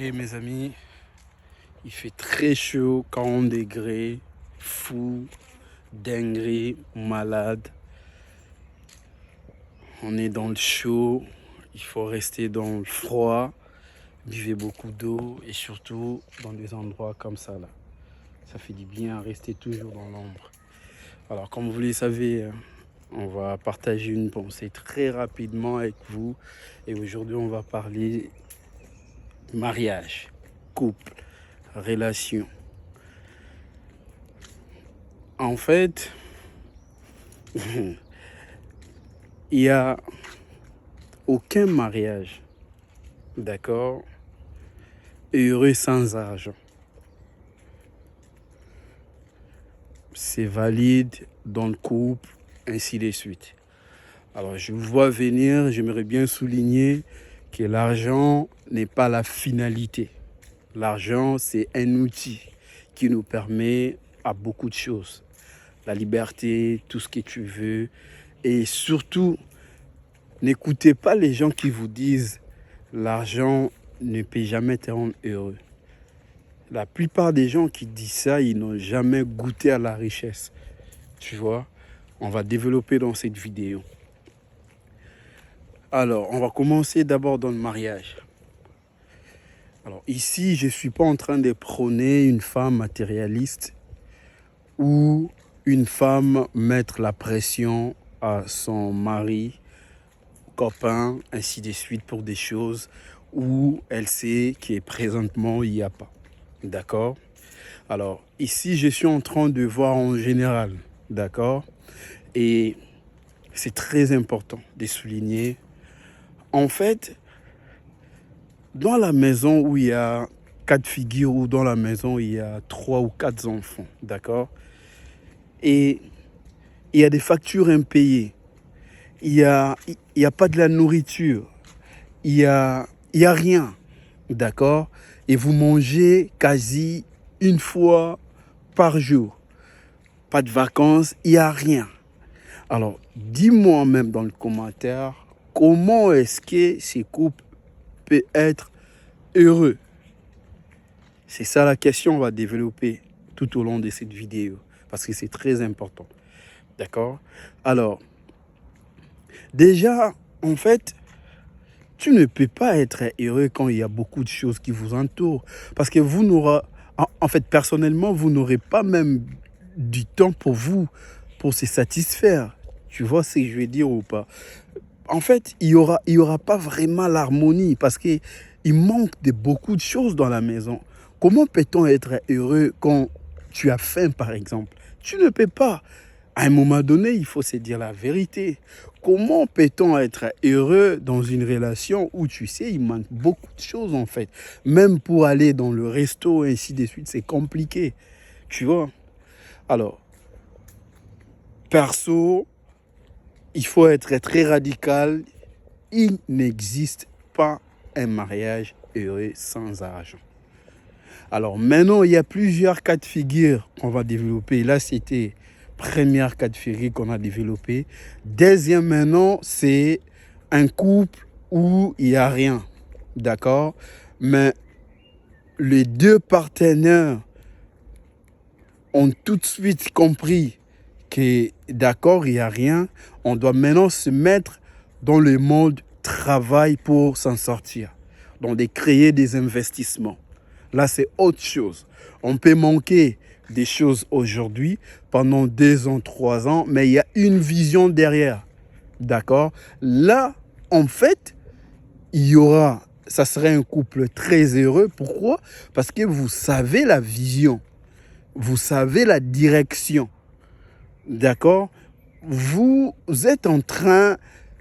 Hey mes amis, il fait très chaud, 40 degrés, fou, dinguerie, malade. On est dans le chaud, il faut rester dans le froid, buvez beaucoup d'eau et surtout dans des endroits comme ça là. Ça fait du bien à rester toujours dans l'ombre. Alors comme vous le savez, on va partager une pensée très rapidement avec vous et aujourd'hui on va parler mariage, couple, relation. En fait, il n'y a aucun mariage, d'accord, heureux sans argent. C'est valide dans le couple, ainsi de suite. Alors, je vous vois venir, j'aimerais bien souligner que l'argent n'est pas la finalité. L'argent, c'est un outil qui nous permet à beaucoup de choses. La liberté, tout ce que tu veux. Et surtout, n'écoutez pas les gens qui vous disent l'argent ne peut jamais te rendre heureux. La plupart des gens qui disent ça, ils n'ont jamais goûté à la richesse. Tu vois, on va développer dans cette vidéo. Alors, on va commencer d'abord dans le mariage. Alors ici, je ne suis pas en train de prôner une femme matérialiste ou une femme mettre la pression à son mari, copain, ainsi de suite pour des choses où elle sait que présentement il n'y a pas. D'accord? Alors ici, je suis en train de voir en général. D'accord? Et c'est très important de souligner. En fait, dans la maison où il y a 4 figures ou dans la maison où il y a 3 ou 4 enfants, d'accord? Et il y a des factures impayées. Il y a pas de la nourriture. Il y a rien, d'accord? Et vous mangez quasi une fois par jour. Pas de vacances, il n'y a rien. Alors, dis-moi même dans le commentaire, comment est-ce que ces couples peuvent être heureux? C'est ça la question qu'on va développer tout au long de cette vidéo, parce que c'est très important. D'accord? Alors, déjà, en fait, tu ne peux pas être heureux quand il y a beaucoup de choses qui vous entourent. Parce que vous n'aurez, en fait, personnellement, vous n'aurez pas même du temps pour vous, pour se satisfaire. Tu vois ce que je veux dire ou pas? En fait, il y aura pas vraiment l'harmonie parce qu'il manque de beaucoup de choses dans la maison. Comment peut-on être heureux quand tu as faim, par exemple? Tu ne peux pas. À un moment donné, il faut se dire la vérité. Comment peut-on être heureux dans une relation où tu sais, il manque beaucoup de choses en fait. Même pour aller dans le resto, ainsi de suite, c'est compliqué. Tu vois? Alors, perso, il faut être très radical. Il n'existe pas un mariage heureux sans argent. Alors maintenant, il y a plusieurs cas de figure qu'on va développer. Là, c'était première cas de figure qu'on a développé. Deuxième maintenant, c'est un couple où il n'y a rien. D'accord? Mais les deux partenaires ont tout de suite compris que d'accord, il n'y a rien. On doit maintenant se mettre dans le mode travail pour s'en sortir. Donc de créer des investissements. Là, c'est autre chose. On peut manquer des choses aujourd'hui, pendant 2 ans, 3 ans, mais il y a une vision derrière. D'accord? Là, en fait, ça serait un couple très heureux. Pourquoi? Parce que vous savez la vision. Vous savez la direction. D'accord? Vous êtes en train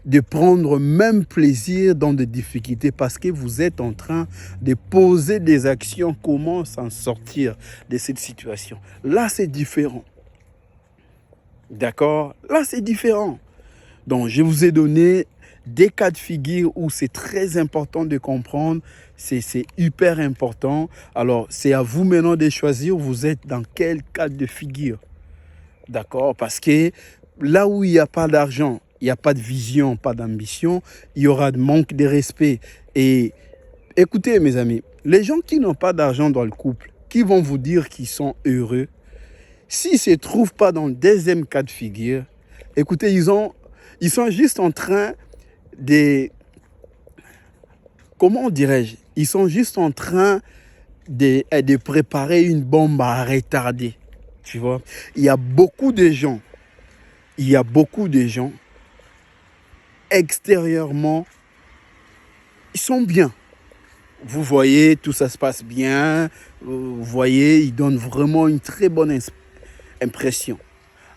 de prendre même plaisir dans des difficultés parce que vous êtes en train de poser des actions, comment s'en sortir de cette situation. Là, c'est différent. D'accord? Là, c'est différent. Donc, je vous ai donné des cas de figure où c'est très important de comprendre. C'est hyper important. Alors, c'est à vous maintenant de choisir vous êtes dans quel cas de figure. D'accord? Parce que là où il n'y a pas d'argent, il n'y a pas de vision, pas d'ambition, il y aura de manque de respect. Et écoutez, mes amis, Les gens qui n'ont pas d'argent dans le couple, qui vont vous dire qu'ils sont heureux, s'ils ne se trouvent pas dans le deuxième cas de figure, écoutez, ils sont juste en train de... Comment dirais-je? Ils sont juste en train de préparer une bombe à retarder. Tu vois? Il y a beaucoup de gens, extérieurement, ils sont bien. Vous voyez, tout ça se passe bien. Vous voyez, ils donnent vraiment une très bonne impression.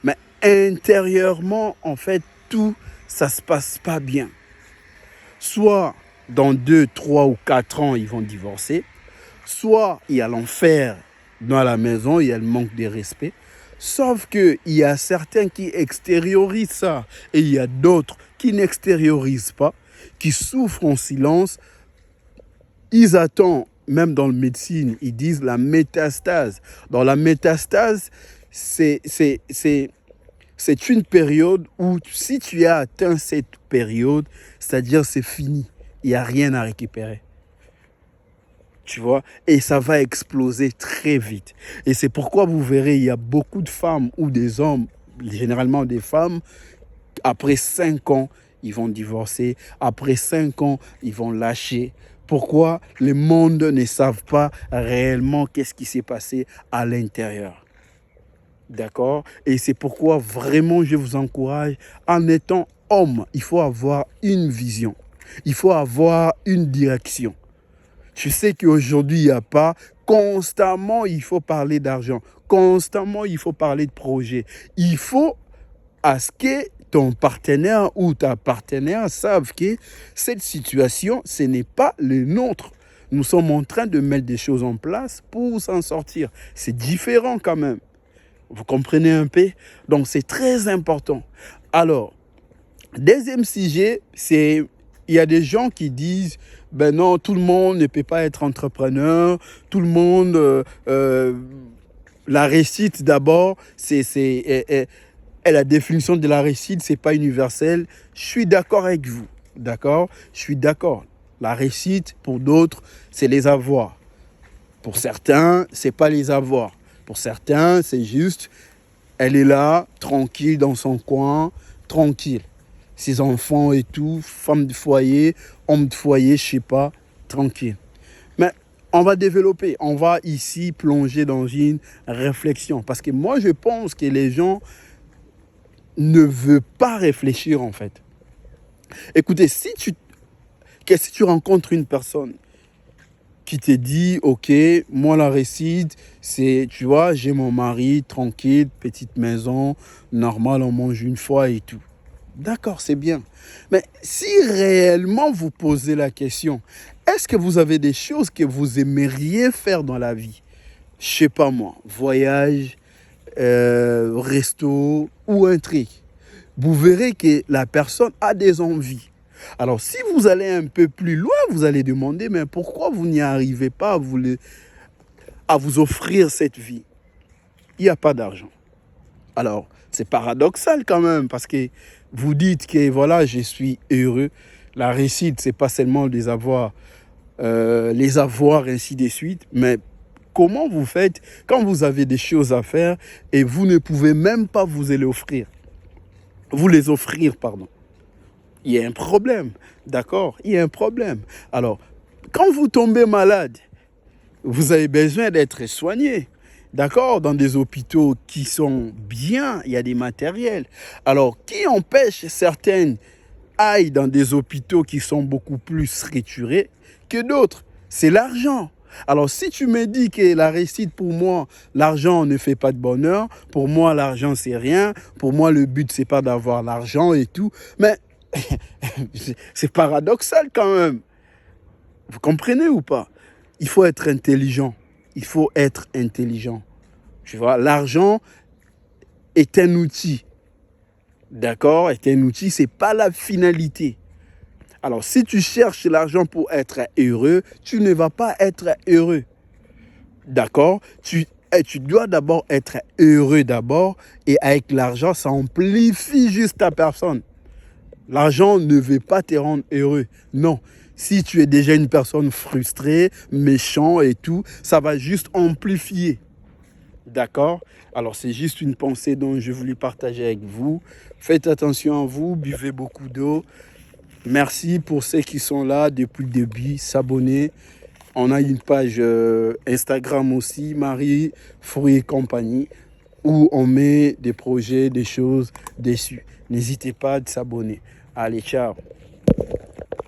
Mais intérieurement, en fait, tout, ça ne se passe pas bien. Soit dans 2, 3 ou 4 ans, ils vont divorcer. Soit il y a l'enfer dans la maison, il y a le manque de respect. Sauf qu'il y a certains qui extériorisent ça et il y a d'autres qui n'extériorisent pas, qui souffrent en silence. Ils attendent, même dans la médecine, ils disent la métastase. Dans la métastase, c'est une période où si tu as atteint cette période, c'est-à-dire c'est fini, il n'y a rien à récupérer. Tu vois, et ça va exploser très vite. Et c'est pourquoi vous verrez, il y a beaucoup de femmes ou des hommes, généralement des femmes, après 5 ans, ils vont divorcer. Après 5 ans, ils vont lâcher. Pourquoi? Le monde ne savent pas réellement qu'est-ce qui s'est passé à l'intérieur. D'accord? Et c'est pourquoi vraiment je vous encourage, en étant homme, il faut avoir une vision. Il faut avoir une direction. Je sais qu'aujourd'hui, il n'y a pas. Constamment, il faut parler d'argent. Constamment, il faut parler de projet. Il faut à ce que ton partenaire ou ta partenaire savent que cette situation, ce n'est pas le nôtre. Nous sommes en train de mettre des choses en place pour s'en sortir. C'est différent quand même. Vous comprenez un peu? Donc, c'est très important. Alors, deuxième sujet, c'est... Il y a des gens qui disent, ben non, tout le monde ne peut pas être entrepreneur, tout le monde, la réussite d'abord, et la définition de la réussite, c'est pas universel. Je suis d'accord avec vous, d'accord? Je suis d'accord. La réussite, pour d'autres, c'est les avoirs. Pour certains, c'est pas les avoirs. Pour certains, c'est juste, elle est là, tranquille dans son coin, tranquille. Ses enfants et tout, femme de foyer, homme de foyer, je sais pas, tranquille. Mais on va développer, on va ici plonger dans une réflexion. Parce que moi, je pense que les gens ne veulent pas réfléchir en fait. Écoutez, si tu rencontres une personne qui te dit, ok, moi la réussite, c'est, tu vois, j'ai mon mari, tranquille, petite maison, normal, on mange une fois et tout. D'accord, c'est bien. Mais si réellement vous posez la question, est-ce que vous avez des choses que vous aimeriez faire dans la vie? Je sais pas moi, voyage, resto ou un truc. Vous verrez que la personne a des envies. Alors, si vous allez un peu plus loin, vous allez demander, mais pourquoi vous n'y arrivez pas à vous offrir cette vie? Il n'y a pas d'argent. Alors, c'est paradoxal quand même, parce que vous dites que voilà, je suis heureux. La réussite, c'est pas seulement les avoirs, ainsi de suite, mais comment vous faites quand vous avez des choses à faire et vous ne pouvez même pas vous les offrir? Vous les offrir, pardon. Il y a un problème, d'accord? Il y a un problème. Alors, quand vous tombez malade, vous avez besoin d'être soigné. D'accord, dans des hôpitaux qui sont bien, il y a des matériels. Alors, qui empêche certaines aillent dans des hôpitaux qui sont beaucoup plus structurés que d'autres? C'est l'argent. Alors, si tu me dis que la réussite, pour moi, l'argent ne fait pas de bonheur, pour moi, l'argent, c'est rien, pour moi, le but, c'est pas d'avoir l'argent et tout, mais c'est paradoxal quand même. Vous comprenez ou pas? Il faut être intelligent. Il faut être intelligent. Tu vois, l'argent est un outil. D'accord? Est un outil, ce n'est pas la finalité. Alors, si tu cherches l'argent pour être heureux, tu ne vas pas être heureux. D'accord? Tu dois d'abord être heureux d'abord et avec l'argent, ça amplifie juste ta personne. L'argent ne veut pas te rendre heureux. Non. Si tu es déjà une personne frustrée, méchant et tout, ça va juste amplifier. D'accord? Alors, c'est juste une pensée dont je voulais partager avec vous. Faites attention à vous, buvez beaucoup d'eau. Merci pour ceux qui sont là depuis le début, s'abonner. On a une page Instagram aussi, Marie Fruits et compagnie, où on met des projets, des choses dessus. N'hésitez pas à s'abonner. Allez, ciao!